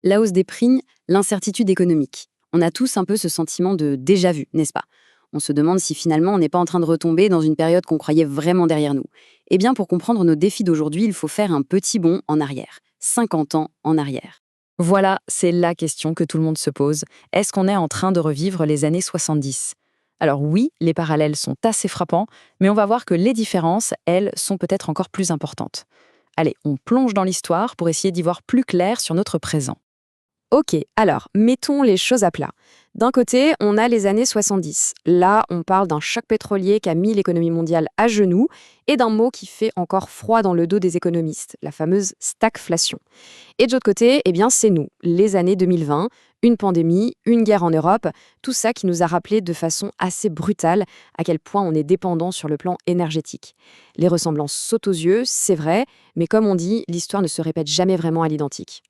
La hausse des prix, l'incertitude économique. On a tous un peu ce sentiment de déjà-vu, n'est-ce pas? On se demande si finalement on n'est pas en train de retomber dans une période qu'on croyait vraiment derrière nous. Eh bien, pour comprendre nos défis d'aujourd'hui, il faut faire un petit bond en arrière. 50 ans en arrière. Voilà, c'est la question que tout le monde se pose. Est-ce qu'on est en train de revivre les années 70? Alors oui, les parallèles sont assez frappants, mais on va voir que les différences, elles, sont peut-être encore plus importantes. Allez, on plonge dans l'histoire pour essayer d'y voir plus clair sur notre présent. Ok, alors, mettons les choses à plat. D'un côté, on a les années 70. Là, on parle d'un choc pétrolier qui a mis l'économie mondiale à genoux et d'un mot qui fait encore froid dans le dos des économistes, la fameuse stagflation. Et de l'autre côté, eh bien, c'est nous, les années 2020, une pandémie, une guerre en Europe, tout ça qui nous a rappelé de façon assez brutale à quel point on est dépendant sur le plan énergétique. Les ressemblances sautent aux yeux, c'est vrai, mais comme on dit, l'histoire ne se répète jamais vraiment à l'identique.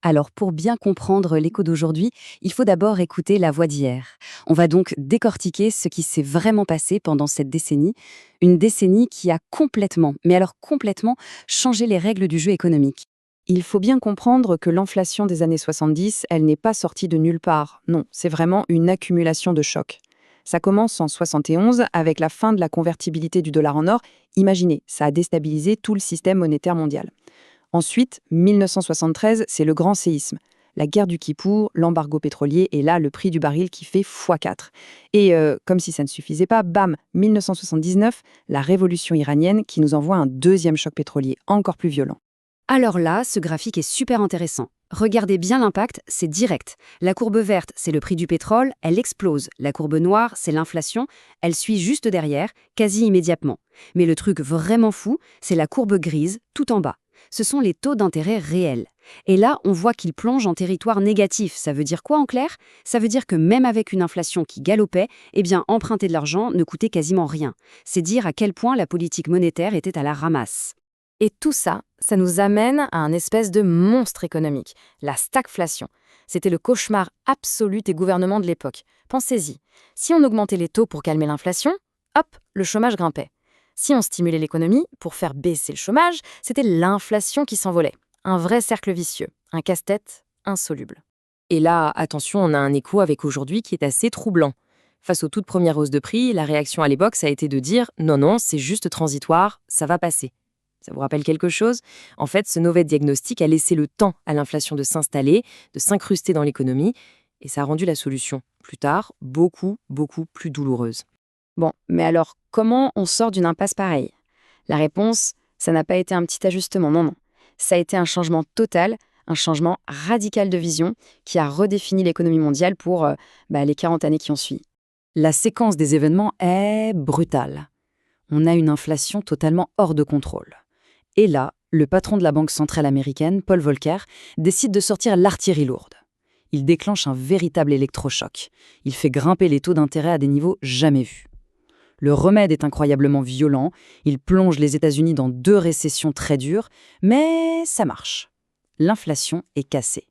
Alors, pour bien comprendre l'écho d'aujourd'hui, il faut d'abord écouter la voix d'hier. On va donc décortiquer ce qui s'est vraiment passé pendant cette décennie, une décennie qui a complètement, mais alors complètement, changé les règles du jeu économique. Il faut bien comprendre que l'inflation des années 70, elle n'est pas sortie de nulle part. Non, c'est vraiment une accumulation de chocs. Ça commence en 71 avec la fin de la convertibilité du dollar en or. Imaginez, ça a déstabilisé tout le système monétaire mondial. Ensuite, 1973, c'est le grand séisme. La guerre du Kippour, l'embargo pétrolier et là, le prix du baril qui fait x4. Et comme si ça ne suffisait pas, bam, 1979, la révolution iranienne qui nous envoie un deuxième choc pétrolier encore plus violent. Alors là, ce graphique est super intéressant. Regardez bien l'impact, c'est direct. La courbe verte, c'est le prix du pétrole, elle explose. La courbe noire, c'est l'inflation, elle suit juste derrière, quasi immédiatement. Mais le truc vraiment fou, c'est la courbe grise, tout en bas. Ce sont les taux d'intérêt réels. Et là, on voit qu'ils plongent en territoire négatif. Ça veut dire quoi en clair? Ça veut dire que même avec une inflation qui galopait, eh bien, emprunter de l'argent ne coûtait quasiment rien. C'est dire à quel point la politique monétaire était à la ramasse. Et tout ça, ça nous amène à un espèce de monstre économique, la stagflation. C'était le cauchemar absolu des gouvernements de l'époque. Pensez-y, si on augmentait les taux pour calmer l'inflation, hop, le chômage grimpait. Si on stimulait l'économie pour faire baisser le chômage, c'était l'inflation qui s'envolait. Un vrai cercle vicieux, un casse-tête insoluble. Et là, attention, on a un écho avec aujourd'hui qui est assez troublant. Face aux toutes premières hausses de prix, la réaction à l'époque, ça a été de dire « non, non, c'est juste transitoire, ça va passer ». Ça vous rappelle quelque chose? En fait, ce mauvais diagnostic a laissé le temps à l'inflation de s'installer, de s'incruster dans l'économie, et ça a rendu la solution, plus tard, beaucoup, beaucoup plus douloureuse. Bon, mais alors, comment on sort d'une impasse pareille? La réponse, ça n'a pas été un petit ajustement, non, non. Ça a été un changement total, un changement radical de vision qui a redéfini l'économie mondiale pour les 40 années qui ont suivi. La séquence des événements est brutale. On a une inflation totalement hors de contrôle. Et là, le patron de la Banque centrale américaine, Paul Volcker, décide de sortir l'artillerie lourde. Il déclenche un véritable électrochoc. Il fait grimper les taux d'intérêt à des niveaux jamais vus. Le remède est incroyablement violent, il plonge les États-Unis dans 2 récessions très dures, mais ça marche. L'inflation est cassée.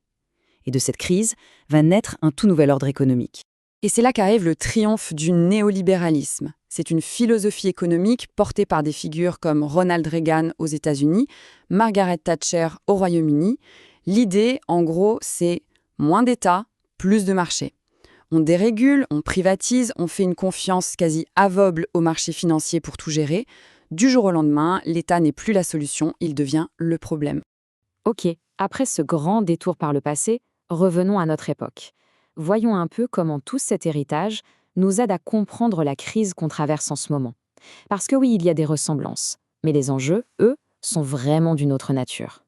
Et de cette crise va naître un tout nouvel ordre économique. Et c'est là qu'arrive le triomphe du néolibéralisme. C'est une philosophie économique portée par des figures comme Ronald Reagan aux États-Unis, Margaret Thatcher au Royaume-Uni. L'idée, en gros, c'est moins d'État, plus de marché. On dérégule, on privatise, on fait une confiance quasi aveugle au marché financier pour tout gérer. Du jour au lendemain, l'État n'est plus la solution, il devient le problème. Ok, après ce grand détour par le passé, revenons à notre époque. Voyons un peu comment tout cet héritage nous aide à comprendre la crise qu'on traverse en ce moment. Parce que oui, il y a des ressemblances, mais les enjeux, eux, sont vraiment d'une autre nature.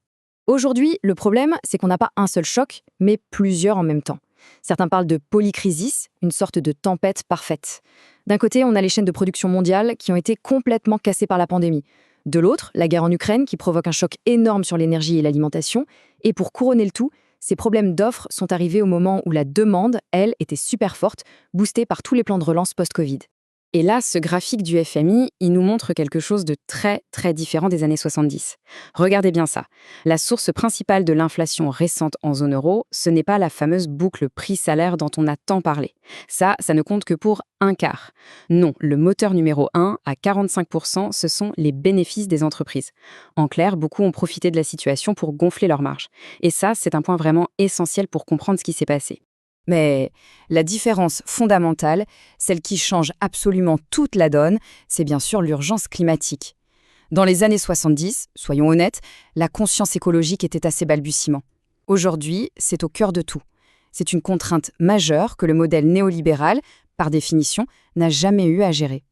Aujourd'hui, le problème, c'est qu'on n'a pas un seul choc, mais plusieurs en même temps. Certains parlent de polycrisis, une sorte de tempête parfaite. D'un côté, on a les chaînes de production mondiales qui ont été complètement cassées par la pandémie. De l'autre, la guerre en Ukraine qui provoque un choc énorme sur l'énergie et l'alimentation. Et pour couronner le tout, ces problèmes d'offres sont arrivés au moment où la demande, elle, était super forte, boostée par tous les plans de relance post-Covid. Et là, ce graphique du FMI, il nous montre quelque chose de très, très différent des années 70. Regardez bien ça. La source principale de l'inflation récente en zone euro, ce n'est pas la fameuse boucle prix-salaire dont on a tant parlé. Ça ne compte que pour un quart. Non, le moteur numéro 1, à 45%, ce sont les bénéfices des entreprises. En clair, beaucoup ont profité de la situation pour gonfler leurs marges. Et ça, c'est un point vraiment essentiel pour comprendre ce qui s'est passé. Mais la différence fondamentale, celle qui change absolument toute la donne, c'est bien sûr l'urgence climatique. Dans les années 70, soyons honnêtes, la conscience écologique était à ses balbutiements. Aujourd'hui, c'est au cœur de tout. C'est une contrainte majeure que le modèle néolibéral, par définition, n'a jamais eu à gérer.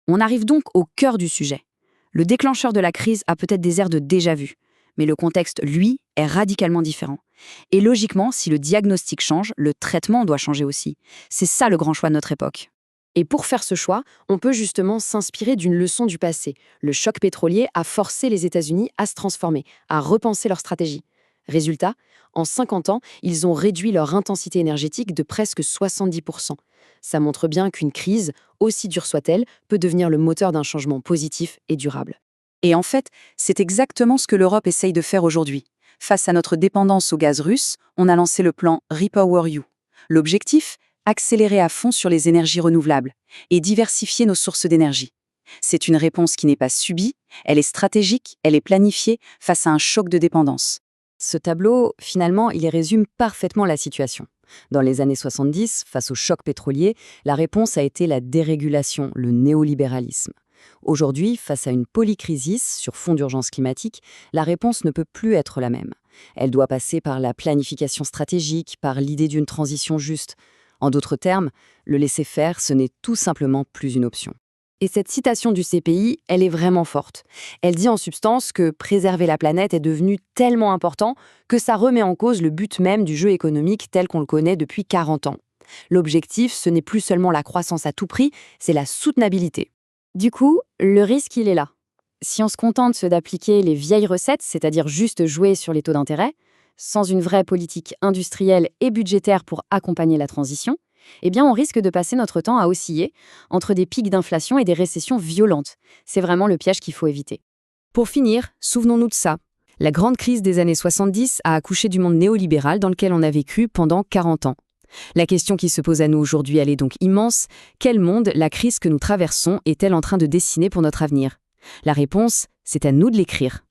On arrive donc au cœur du sujet. Le déclencheur de la crise a peut-être des airs de déjà-vu, mais le contexte, lui, est radicalement différent. Et logiquement, si le diagnostic change, le traitement doit changer aussi. C'est ça le grand choix de notre époque. Et pour faire ce choix, on peut justement s'inspirer d'une leçon du passé. Le choc pétrolier a forcé les États-Unis à se transformer, à repenser leur stratégie. Résultat, en 50 ans, ils ont réduit leur intensité énergétique de presque 70%. Ça montre bien qu'une crise, aussi dure soit-elle, peut devenir le moteur d'un changement positif et durable. Et en fait, c'est exactement ce que l'Europe essaye de faire aujourd'hui. Face à notre dépendance au gaz russe, on a lancé le plan REPowerEU. L'objectif, accélérer à fond sur les énergies renouvelables et diversifier nos sources d'énergie. C'est une réponse qui n'est pas subie, elle est stratégique, elle est planifiée face à un choc de dépendance. Ce tableau, finalement, il résume parfaitement la situation. Dans les années 70, face au choc pétrolier, la réponse a été la dérégulation, le néolibéralisme. Aujourd'hui, face à une polycrisis sur fond d'urgence climatique, la réponse ne peut plus être la même. Elle doit passer par la planification stratégique, par l'idée d'une transition juste. En d'autres termes, le laisser-faire, ce n'est tout simplement plus une option. Et cette citation du CPI, elle est vraiment forte. Elle dit en substance que préserver la planète est devenu tellement important que ça remet en cause le but même du jeu économique tel qu'on le connaît depuis 40 ans. L'objectif, ce n'est plus seulement la croissance à tout prix, c'est la soutenabilité. Du coup, le risque, il est là. Si on se contente d'appliquer les vieilles recettes, c'est-à-dire juste jouer sur les taux d'intérêt, sans une vraie politique industrielle et budgétaire pour accompagner la transition, eh bien on risque de passer notre temps à osciller entre des pics d'inflation et des récessions violentes. C'est vraiment le piège qu'il faut éviter. Pour finir, souvenons-nous de ça. La grande crise des années 70 a accouché du monde néolibéral dans lequel on a vécu pendant 40 ans. La question qui se pose à nous aujourd'hui, elle est donc immense. Quel monde la crise que nous traversons est-elle en train de dessiner pour notre avenir ? La réponse, c'est à nous de l'écrire.